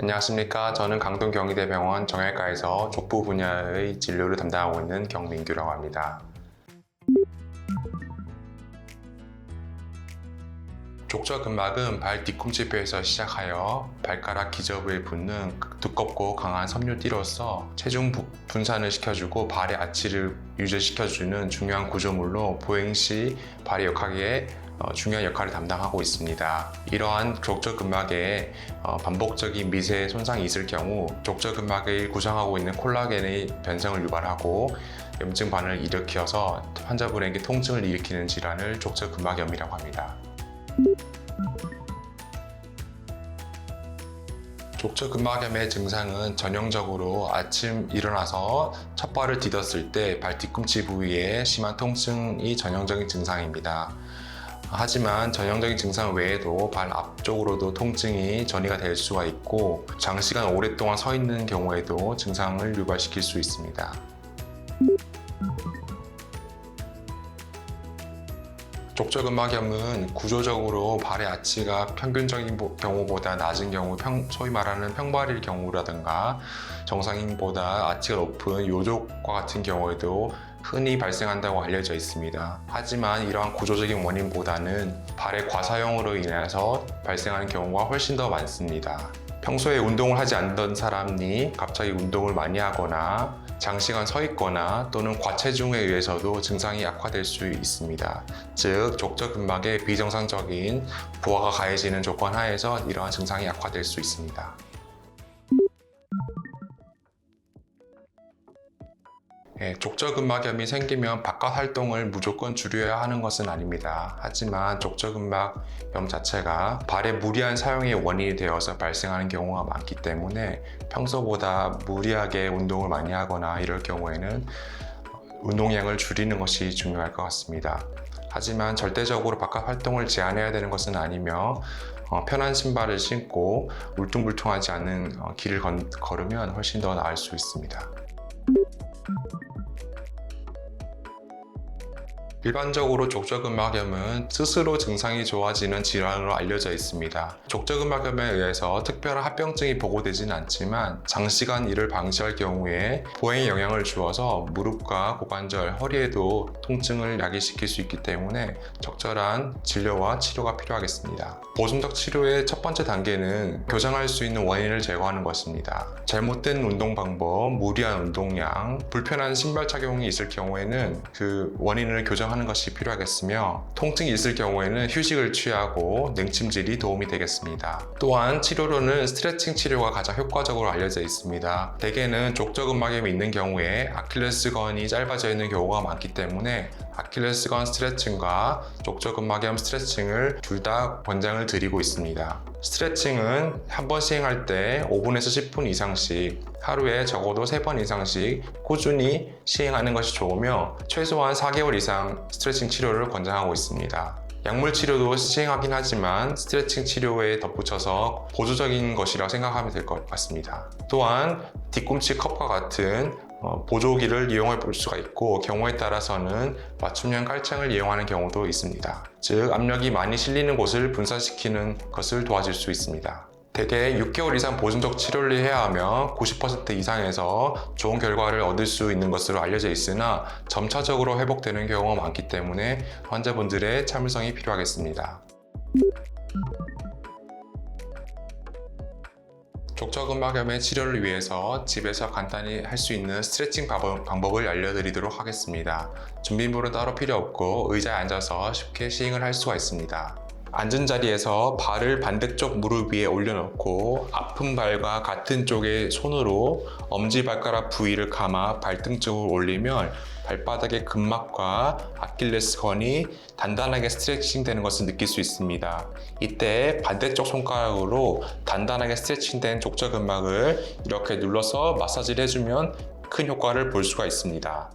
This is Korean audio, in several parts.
안녕하십니까. 저는 강동경희대병원 정형외과에서 족부 분야의 진료를 담당하고 있는 경민규라고 합니다. 족저근막은 발 뒤꿈치뼈에서 시작하여 발가락 기저부에 붙는 두껍고 강한 섬유띠로서 체중 분산을 시켜주고 발의 아치를 유지시켜주는 중요한 구조물로 보행 시 발의 역학에 중요한 역할을 담당하고 있습니다. 이러한 족저근막에 반복적인 미세 손상이 있을 경우 족저근막을 구성하고 있는 콜라겐의 변성을 유발하고 염증 반응을 일으켜서 환자분에게 통증을 일으키는 질환을 족저근막염이라고 합니다. 족저근막염의 증상은 전형적으로 아침 일어나서 첫 발을 디뎠을 때 발 뒤꿈치 부위에 심한 통증이 전형적인 증상입니다. 하지만 전형적인 증상 외에도 발 앞쪽으로도 통증이 전이가 될 수가 있고 장시간 오랫동안 서 있는 경우에도 증상을 유발시킬 수 있습니다. 족저근막염은 구조적으로 발의 아치가 평균적인 경우보다 낮은 경우, 소위 말하는 평발일 경우라든가 정상인보다 아치가 높은 요족과 같은 경우에도 흔히 발생한다고 알려져 있습니다. 하지만 이러한 구조적인 원인보다는 발의 과사용으로 인해서 발생하는 경우가 훨씬 더 많습니다. 평소에 운동을 하지 않던 사람이 갑자기 운동을 많이 하거나 장시간 서 있거나 또는 과체중에 의해서도 증상이 악화될 수 있습니다. 즉, 족저근막에 비정상적인 부하가 가해지는 조건 하에서 이러한 증상이 악화될 수 있습니다. 족저근막염이 생기면 바깥 활동을 무조건 줄여야 하는 것은 아닙니다. 하지만 족저근막염 자체가 발의 무리한 사용의 원인이 되어서 발생하는 경우가 많기 때문에 평소보다 무리하게 운동을 많이 하거나 이럴 경우에는 운동량을 줄이는 것이 중요할 것 같습니다. 하지만 절대적으로 바깥 활동을 제한해야 되는 것은 아니며 편한 신발을 신고 울퉁불퉁하지 않은 길을 걸으면 훨씬 더 나을 수 있습니다. 일반적으로 족저근막염은 스스로 증상이 좋아지는 질환으로 알려져 있습니다. 족저근막염에 의해서 특별한 합병증이 보고되지는 않지만 장시간 이를 방치할 경우에 보행에 영향을 주어서 무릎과 고관절, 허리에도 통증을 야기시킬 수 있기 때문에 적절한 진료와 치료가 필요하겠습니다. 보존적 치료의 첫 번째 단계는 교정할 수 있는 원인을 제거하는 것입니다. 잘못된 운동 방법, 무리한 운동량, 불편한 신발 착용이 있을 경우에는 그 원인을 교정하는 것이 필요하겠으며 통증이 있을 경우에는 휴식을 취하고 냉침질이 도움이 되겠습니다. 또한 치료로는 스트레칭 치료가 가장 효과적으로 알려져 있습니다. 대개는 족저근막염이 있는 경우에 아킬레스건이 짧아져 있는 경우가 많기 때문에 아킬레스건 스트레칭과 족저근막염 스트레칭을 둘 다 권장을 드리고 있습니다. 스트레칭은 한 번 시행할 때 5분에서 10분 이상씩 하루에 적어도 3번 이상씩 꾸준히 시행하는 것이 좋으며 최소한 4개월 이상 스트레칭 치료를 권장하고 있습니다. 약물 치료도 시행하긴 하지만 스트레칭 치료에 덧붙여서 보조적인 것이라고 생각하면 될 것 같습니다. 또한 뒤꿈치 컵과 같은 보조기를 이용해 볼 수가 있고 경우에 따라서는 맞춤형 깔창을 이용하는 경우도 있습니다. 즉, 압력이 많이 실리는 곳을 분산시키는 것을 도와줄 수 있습니다. 대개 6개월 이상 보존적 치료를 해야 하며 90% 이상에서 좋은 결과를 얻을 수 있는 것으로 알려져 있으나 점차적으로 회복되는 경우가 많기 때문에 환자분들의 참을성이 필요하겠습니다. 족저근막염의 치료를 위해서 집에서 간단히 할 수 있는 스트레칭 방법을 알려드리도록 하겠습니다. 준비물은 따로 필요 없고 의자에 앉아서 쉽게 시행을 할 수가 있습니다. 앉은 자리에서 발을 반대쪽 무릎 위에 올려놓고 아픈 발과 같은 쪽의 손으로 엄지발가락 부위를 감아 발등 쪽으로 올리면 발바닥의 근막과 아킬레스건이 단단하게 스트레칭 되는 것을 느낄 수 있습니다. 이때 반대쪽 손가락으로 단단하게 스트레칭된 족저근막을 이렇게 눌러서 마사지를 해주면 큰 효과를 볼 수가 있습니다.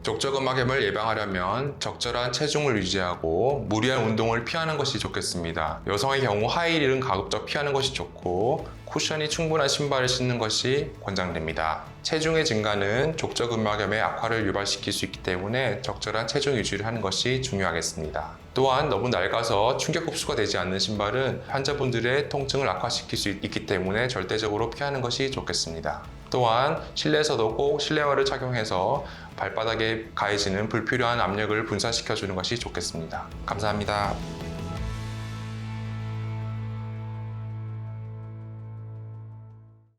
족저근막염을 예방하려면 적절한 체중을 유지하고 무리한 운동을 피하는 것이 좋겠습니다. 여성의 경우 하이힐은 가급적 피하는 것이 좋고 쿠션이 충분한 신발을 신는 것이 권장됩니다. 체중의 증가는 족저근막염의 악화를 유발시킬 수 있기 때문에 적절한 체중 유지를 하는 것이 중요하겠습니다. 또한 너무 낡아서 충격 흡수가 되지 않는 신발은 환자분들의 통증을 악화시킬 수 있기 때문에 절대적으로 피하는 것이 좋겠습니다. 또한 실내에서도 꼭 실내화를 착용해서 발바닥에 가해지는 불필요한 압력을 분산시켜주는 것이 좋겠습니다. 감사합니다.